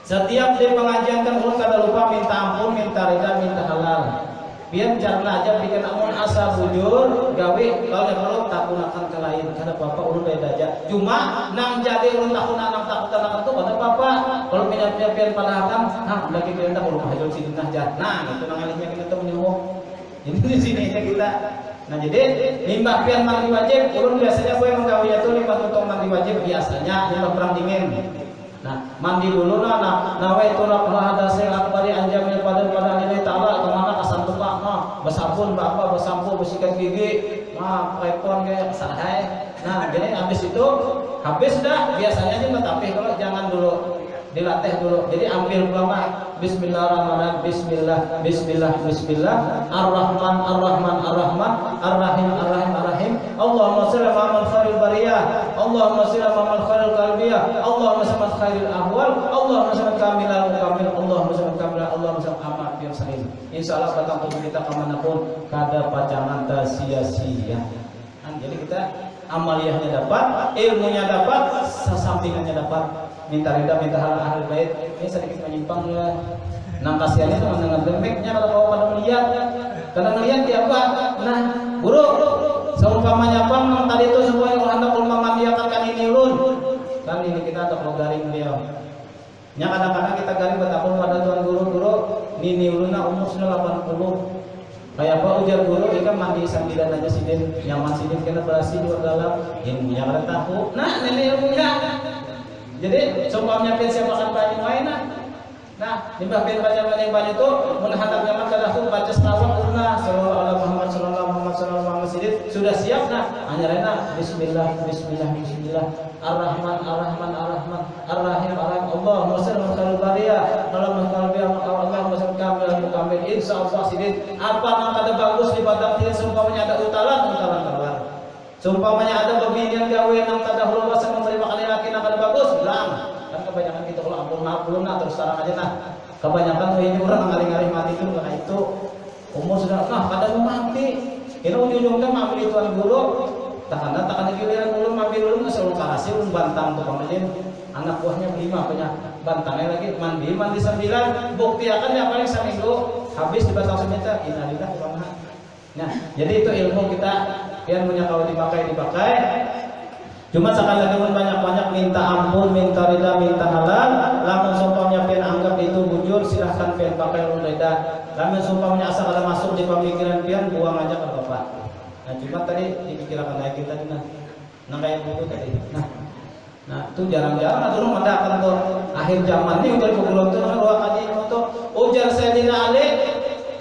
Setiap di pengajian kan ulun kada lupa minta ampun, minta ridha, minta halal. Pian jangan aja bikin amun asa bujur, gawe kalau tak gunakan ke lain. Kada apa-apa ulun beda aja. Cuma nang jadi ulun takunan itu kada apa-apa. Kalau pian padahakan, lagi pian tak ulun hajul sidinah aja. Nah, itu nang alihnya kita menyuruh. Ini di sini aja kita. Nah, jadi limbah pian mandi wajib, ulun biasanya gue menggawe itu limbah untuk mandi wajib biasanya limbah perang dingin. Nah, mandi dulu nah nawa itu lah hadasnya akbari anjamil pada nilai ta'ala kemana kasan tupak bersabun apa bersampo bersikat gigi paipon kayak sahai. Nah, jadi habis itu habis dah biasanya sih tapi kalau jangan dulu dilatih dulu. Jadi ambil ulama Bismillahirrahmanirrahim. Bismillah, Bismillah, Bismillah. Ar-Rahman, Ar-Rahman, Ar-Rahman, Ar-Rahim, Ar-Rahim, Ar-Rahim. Allahumma sholli ala khairil bariyah. Allahumma sholli ala khairil qalbiyah. Allahumma sholli khairil ahwal. Allahumma sholli kamilal mukamil. Allahumma sholli kamilal. Allahumma sholli amat biar sahih. Insyaallah datang tubuh kita kemanapun kada pajangan sia-sia. Jadi kita amaliyahnya dapat, ilmunya dapat, sesampingannya dapat. Minta ridha, minta halal ahli bait. Ini sedikit menyimpang ya. Nang kasihannya itu dengan demeknya kalau pada melihat. Karena melihat dia apa? Nah, buruk. Seumpamanya apa? Tadi itu semua yang hendak ulama mandiakan ini ulun. Nya kadang-kadang kita gari betapun pada tuan guru-guru nini uluna umur sudah 80. Kayak apa ujar guru ikan mandi sambilan aja sidin nyaman sidin kena berasi juga dalam ilmunya kada tahu. Nah, nenek ilmunya. Jadi seumpamanya pin saya makan banyak mainan. Nah, limbah pin banyak itu mun hendak nyaman kada tahu baca selawat urna sallallahu alaihi Muhammad sallallahu alaihi Muhammad sidin sudah siap nah. Anyarena bismillah bismillah bismillah ar-rahman ar-rahman ar-rahman ar-rahim ar-rahim Allahumma shalli ala sayyidina Allahumma qalbi Allahumma salli kamil insyaallah sidin apa nang kada bagus di badak dia seumpamanya ada utalan keluar seumpamanya ada bebinian gawe nang kada hulu sama menerima kali laki nang kada bagus bilang kan kebanyakan kita kalau ampun nah terus terang aja nah kebanyakan tuh ini orang ngali-ngali mati itu karena itu umur sudah nah kada mau mati ini ujung-ujungnya ngambil tuan guru takkan giliran ulun mampir ulun selalu kasih ulun bantang tukang melin anak buahnya 5 punya bantangnya lagi mandi 9 bukti akan yang paling seminggu habis di batang semeter innalillah wa inna. Nah jadi itu ilmu kita yang punya kalau dipakai cuma sekali lagi banyak minta ampun minta ridha minta halal lamun sumpahnya pian anggap itu bujur silahkan pian pakai ulun ridha lamun sumpahnya asal ada masuk di pemikiran pian buang aja ke bapak. Nah cuma tadi dipikirkan kayak kita nah kayak buku tadi nah itu jarang-jarang nah dulu mendakan tuh akhir zaman ini ujar bukulun tuh ruang kaji itu ujar Sayyidina Ali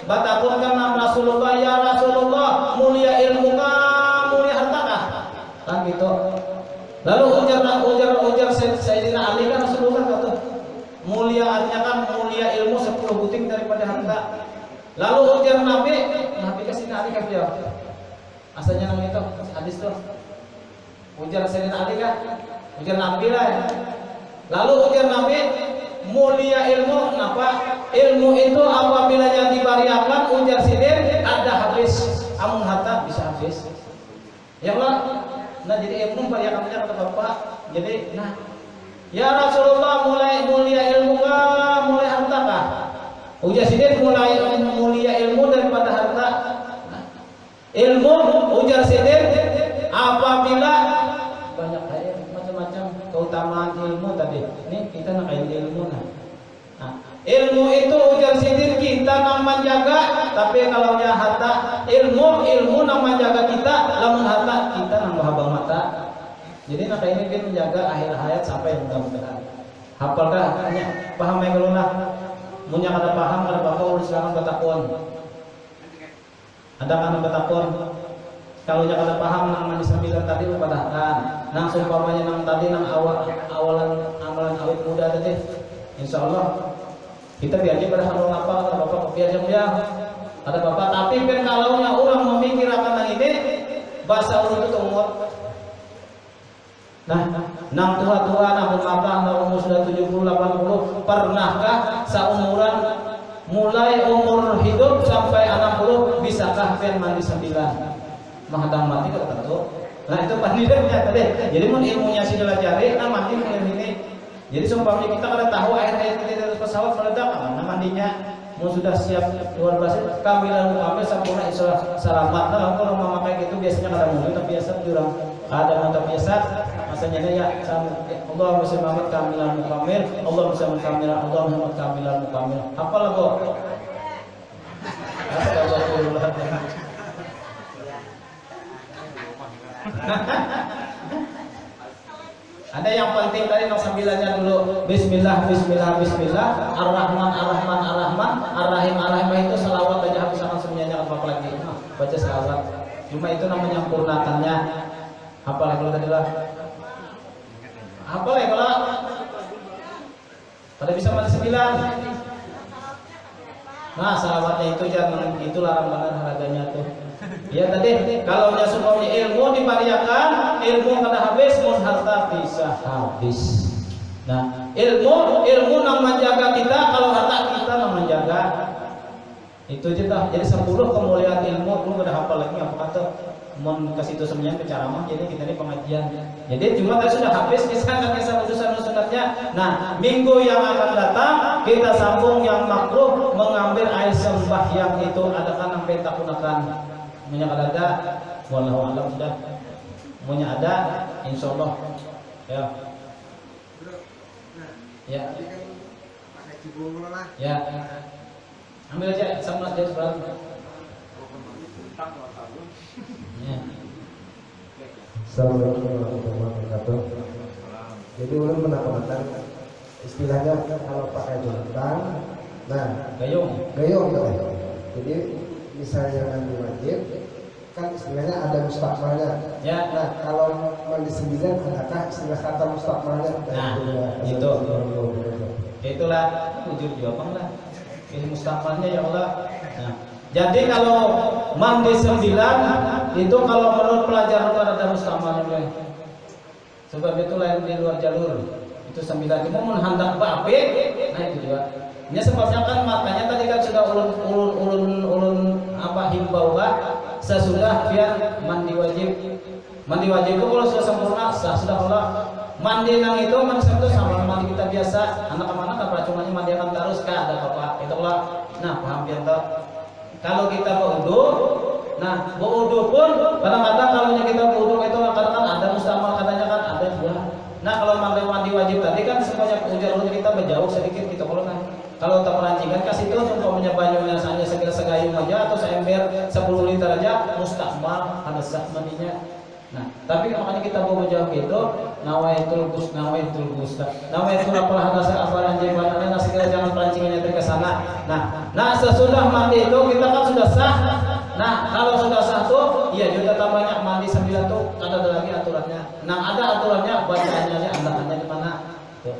batakun kan Rasulullah ya Rasulullah mulia ilmu mulia hartakah kan gitu lalu ujar Sayyidina Ali kan Rasulullah kata mulia artinya kan mulia ilmu 10 buting daripada harta lalu ujar Nabi kasih Ali kan dia asalnya namanya itu hadis tuh ujar Sayyidina Ali kan ujar Nabi lah ya. Lalu ujar Nabi mulia ilmu apa ilmu itu apabila yang dibariakan ujar sidin ada habis amun harta bisa habis ya Allah nah jadi ilmu bariakannya kata bapak jadi nah ya Rasulullah mulai mulia ilmu kah mulai harta kah ujar sidin mulai mulia ilmu daripada harta ilmu ujar sidin apabila banyak macam-macam keutamaan ilmu tadi ini kita nak ilmu nah ilmu itu ujar sidin kita nang menjaga tapi kalau nya harta ilmu nang menjaga kita lamun harta kita nang bahabang mata jadi nak ini kan menjaga akhir hayat sampai mudah-mudahan hafalkah hanya paham yang geluna munya kada paham kada bapak urus silakan bertakun ada kan bertakun kalau jangan ada paham nang mandi sambilan tadi padahkan nang sumpamanya nang tadi nang awalan amalan awet muda tadi insyaallah kita biarnya pada hal apa ada bapak biar ada bapak tapi kan kalau nya orang memikirkan nang ini bahasa ulun itu umur nah nang tua-tua nang mabah nang umur sudah 70 80 pernahkah seumuran mulai umur hidup sampai 60 bisakah pian mandi sambilan menghadang mati kalau tentu nah itu pandidanya tadi jadi mun ilmunya sudah cari nah mandi mulai ini jadi seumpamanya kita kada tahu akhir-akhir kita dari pesawat meledak mana mandinya mau sudah siap luar biasa kamilan kamil sempurna insya selamat nah kalau memakai gitu biasanya kada mungkin tapi biasa jurang ada mata biasa masanya ya Allah masih Muhammad kamilan mukamil Allah masih kamilan Allah Muhammad kamilan mukamil apa lah kok ada yang penting tadi nomor 9-nya dulu bismillah bismillah bismillah ar-rahman ar-rahman ar-rahman ar-rahim ar-rahim itu selawat aja habis akan semuanya apa lagi baca selawat cuma itu namanya menyempurnakannya apa lagi kalau tadi lah apa lagi kalau pada bisa mati 9 nah selawatnya itu jangan itu larang banget harganya tuh ya tadi kalau nya semuanya ilmu dipariakan ilmu kada habis mun harta bisa habis nah ilmu nang menjaga kita kalau harta kita nang menjaga itu aja dah jadi 10 kemuliaan ilmu lu kada hafal lagi apa kata mun kasih itu semuanya ke ceramah jadi kita ini pengajian jadi cuma tadi sudah habis kisah urusan-urusannya nah minggu yang akan datang kita sambung yang makruh mengambil air sembahyang itu adakah nang penta gunakan punya ada wallahu alam sudah punya ada insyaallah ya ya Ya. Ambil aja sama dia sebelah. Ya. Assalamualaikum warahmatullahi wabarakatuh. Jadi ulun menambahkan istilahnya kalau pakai julukan, nah Gayung ya. Jadi misalnya mandi wajib, kan istilahnya ada mustakmalnya. ya. Nah kalau mandi 9 adakah istilah kata mustakmalnya? Nah, itu. Itulah ujur jawaban lah. Ini mustakmalnya ya Allah. Nah, jadi kalau mandi 9 itu kalau menurut pelajaran itu ada mustakmalnya. Sebab itu lain di luar jalur. Itu 9 itu menghendak bape. Nah itu juga. Ini sebabnya kan makanya tadi kan sudah ulun apa himbau sesudah dia mandi wajib. Mandi wajib itu kalau sudah sempurna sah sudah kalau mandi nang itu manusia itu sama mandi kita biasa anak anak apa cuma mandi akan terus kah ada apa itu lah. Nah paham ya toh. Kalau kita berwudu, nah berwudu pun kadang-kadang kalau kita berwudu itu kadang-kadang ada mustamal katanya kan ada juga. Nah kalau mandi wajib tadi kan sebanyak ujar kita berjauh sedikit gitu kalau tak perancingan kasih itu umpamanya banyunya hanya segayung aja atau seember 10 liter aja mustakmal ada sah mandinya. Nah, tapi makanya kita mau jawab itu nawaitul apalah hadasa afalan jemaatnya nah segala jangan perancingannya ke sana. Nah sesudah mandi itu kita kan sudah sah. Nah, kalau sudah sah tuh iya juga tambahnya mandi 9 tuh ada lagi aturannya. Nah, ada aturannya bacaannya andalannya di mana? Tuh.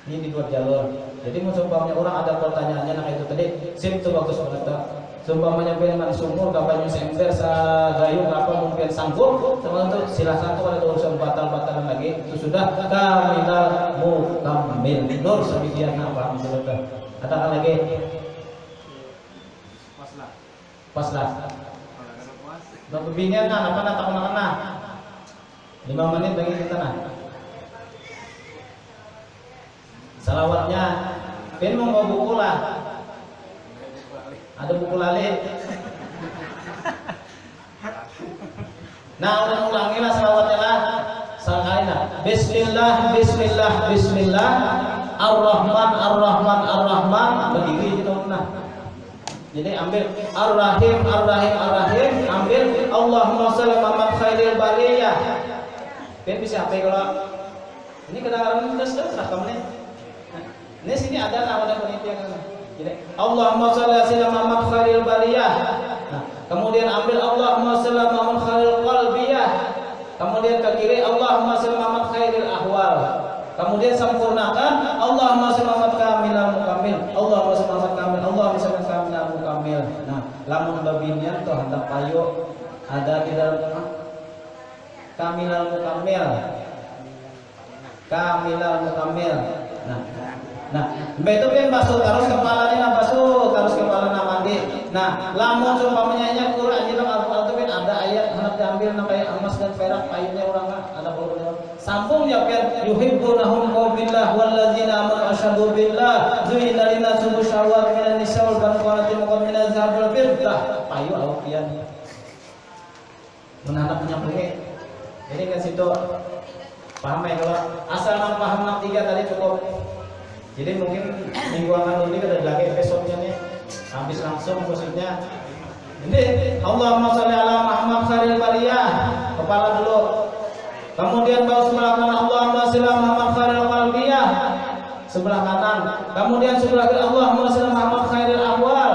Ini di luar jalur. Jadi umpamanya orang ada pertanyaannya nah itu tadi sip tuh bagus banget tuh. Umpamanya pengen sumur kapan ember sagayung apa mungkin sanggup sama itu silahkan tuh ada urusan batal-batalan lagi itu sudah kamilal mukammil nur sebidian apa maksudnya ada kan lagi paslah nah pembinaan apa nak tak kena 5 menit bagi kita nah salawatnya pen mau buku lah ada buku lali. Nah ulangi lah salawatnya lah sekali lah Bismillah Ar-Rahman berdiri gitu nah jadi ambil Ar-Rahim ambil Allahumma shalli Muhammad khairil bariyah kan bisa apa kalau ini kedengaran kita sudah terakam nih ini sini ada nama penitia kan jadi Allahumma shalli Muhammad khairil bariyah. Nah, kemudian ambil Allahumma shalli Muhammad khairil qalbiyah. Kemudian ke kiri Allahumma shalli Muhammad khairil ahwal. Kemudian sempurnakan Allahumma shalli Muhammad kamilal mukamil. Allahumma shalli Muhammad kamil. Allahumma shalli kamilal mukamil. Nah, lamun babinnya tuh hendak payu ada di dalam kamilal mukamil. Nah, itu kan basuh terus kepalanya basuh terus kepala mandi. Nah, lamun umpamanya nya Quran itu Al-Qur'an itu kan ada ayat hendak diambil nang kayak emas dan perak payunnya orang ada boleh. Sambung ya kan yuhibbunahum billah walladzina amanu asyhadu billah zuina lina subu syawar minan nisa wal banqarati muqammina zahabul firdah payu awian. Menandap menyambungi. Jadi kan situ paham ya kalau asal paham 3 tadi cukup. Jadi mungkin minggu akan ini ada lagi episode-nya nih habis langsung maksudnya ini Allahumma sholli ala Muhammad khairil bariyah kepala dulu kemudian bahu sebelah kanan Allahumma sholli ala Muhammad khairil qalbiyah sebelah kanan kemudian sebelah kiri Allahumma sholli ala Muhammad khairil ahwal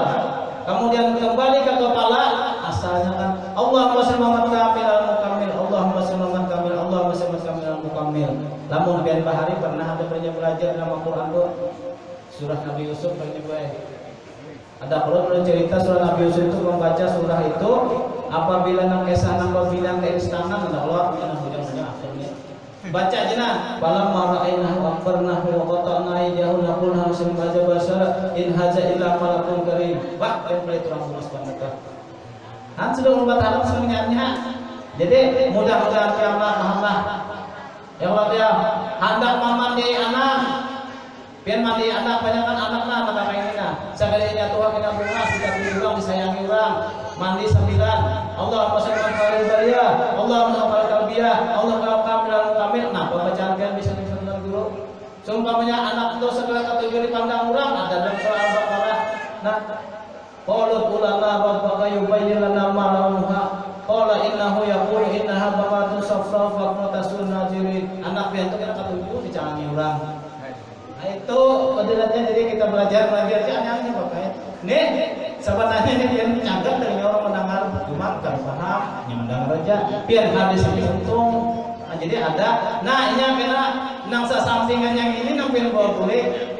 kemudian kembali ke kepala asalnya kan Allahumma sholli ala Muhammad kamilal mukammil Allahumma sholli ala Muhammad kamil Allahumma sholli ala kamilal mukammil. Lamun biar bahari pernah ada belajar nama Quran tuh surah Nabi Yusuf banyak baik. Ada kalau cerita surah Nabi Yusuf itu membaca surah itu apabila nang kesah nang babinang ke istana ada Allah yang hujung-hujung akhirnya. Baca aja nah. Balam mara'inahu akbarnahu wa qata'na aydahu naqulna muslim baca basara in haza illa malakun karim. Wah, yang mulai turang terus banget. Han sudah membuat alam semuanya. Jadi mudah-mudahan kiamat Muhammad ya Allah dia hendak mandi anak biar mandi anak banyak kan anaknya anak ini nah sekalinya Tuhan kita bunga kita bilang disayangi orang mandi 9 Allahumma sholli ala khairil bariyah Allahumma sholli ala qalbiyah Allahumma kamilal kamil nah pembacaan kan bisa dengar dulu seumpamanya anak itu segala kategori pandang orang safaq mutasun najirin. Anak pian itu kan katujuh dicangangi urang. Nah itu kodratnya, jadi kita belajar aneh-aneh pakai. Nih, sebenarnya dia mencatat dari orang mendengar cuma kan paham, yang mendengar aja. Biar habis ini untung. Nah, jadi ada. Nah ini kena nang sasampingan yang ini nampil bawa boleh.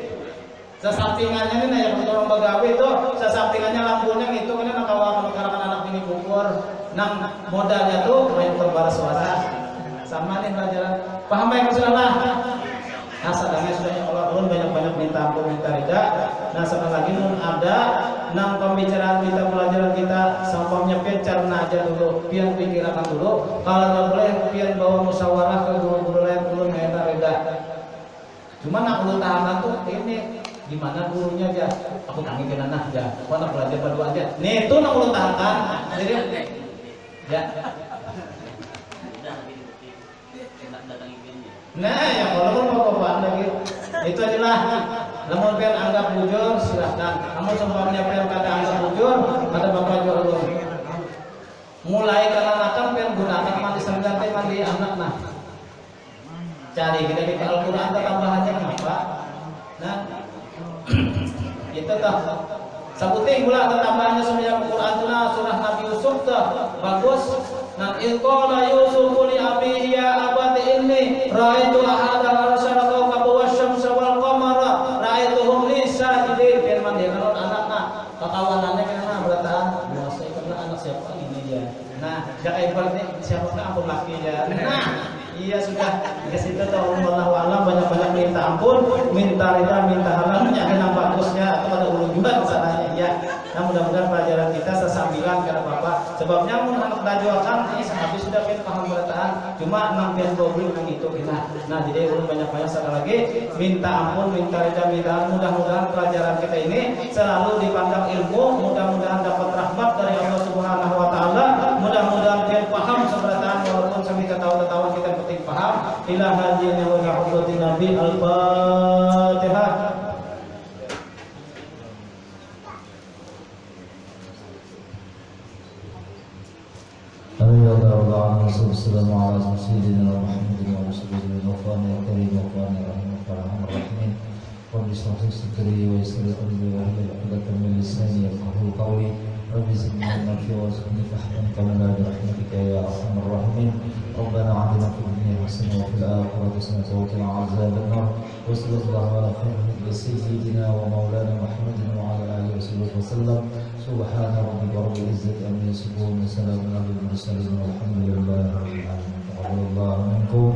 Sasampingannya ini yang orang begawe itu, sasampingannya lampunya itu kan nakawakan karena anak ini kukur. Nang modalnya tuh main perbar suara. Sama nih pelajaran. Paham yang salah? Nah, sadangnya sudah Allah ulun banyak-banyak minta ampun, minta ridha. Nah, sekali lagi nun ada nang pembicaraan kita, pelajaran kita sampamnya pian carna aja dulu, pian pikirkan dulu. Kalau nggak boleh pian bawa musyawarah ke guru-guru lain ulun minta ridha. Cuma nak ulun tahanan tuh ini gimana gurunya aja. Aku tangi ke nanah aja. Mana belajar berdua aja. Nih itu nak ulun tahanan. Jadi ya. Nah, ya kalau mau kobaan lagi, itu adalah namun pian anggap bujur silahkan. Namun seumpamanya pian kada anggap bujur, pada bapak jual. Mulai kanak-kanak pian gunakan mandi sembilan mandi anak nah. Cari kita di Al-Quran tambahannya kenapa? Nah, itu tak. Sabuting pula tambahannya sembilan Al-Quran itu nah surah Nabi Yusuf tuh bagus. Nah, ilqala Yusuf li abihi ya abati inni ra'aitu ahada arsala kawkaba wasyamsa wal qamara ra'aituhum li sajidin. Biar mandi kalau anaknya kekawanannya karena berataan bahasa karena anak siapa ini dia. Nah, jakai ibaratnya siapa ampun laki ya. Nah, iya sudah ke situ tahu wallahu alam, banyak-banyak minta ampun, minta ridha, minta halalnya ada bagusnya atau ada ulun juga kesananya ya. Nah, mudah-mudahan pelajaran kita sesambilan karena Bapak. Sebabnya mun anak dajuakan ini sehabis sudah kita paham berataan, cuma nang pian goblok nang itu kita. Nah, jadi ulun banyak-banyak sekali lagi minta ampun, minta ridha, minta mudah-mudahan pelajaran kita ini selalu dipandang ilmu, mudah-mudahan dapat rahmat dari Allah Subhanahu wa taala. Mudah-mudahan pian paham seberataan walaupun sambil ketawa-ketawa kita penting paham. Ila hadina wa hadratin Nabi al-Fatihah. والسلام على سيدنا محمد وعلى آله وصحبه الكريم وقال الرحمن الرحيم رب اشرح لي صدري ويسر لي امري واحلل عقدة من لساني يفقهوا قولي رب زدني علما وارزقني فهما كما برحمتك يا ارحم الراحمين ربنا آتنا في الدنيا حسنة وفي الآخرة حسنة وقنا عذاب النار وصلى الله على خير سيدنا ومولانا محمد وعلى آله وصحبه وسلم سبحان ربك رب العزة عما يصفون وسلام على المرسلين والحمد لله رب العالمين. تقبل الله منكم.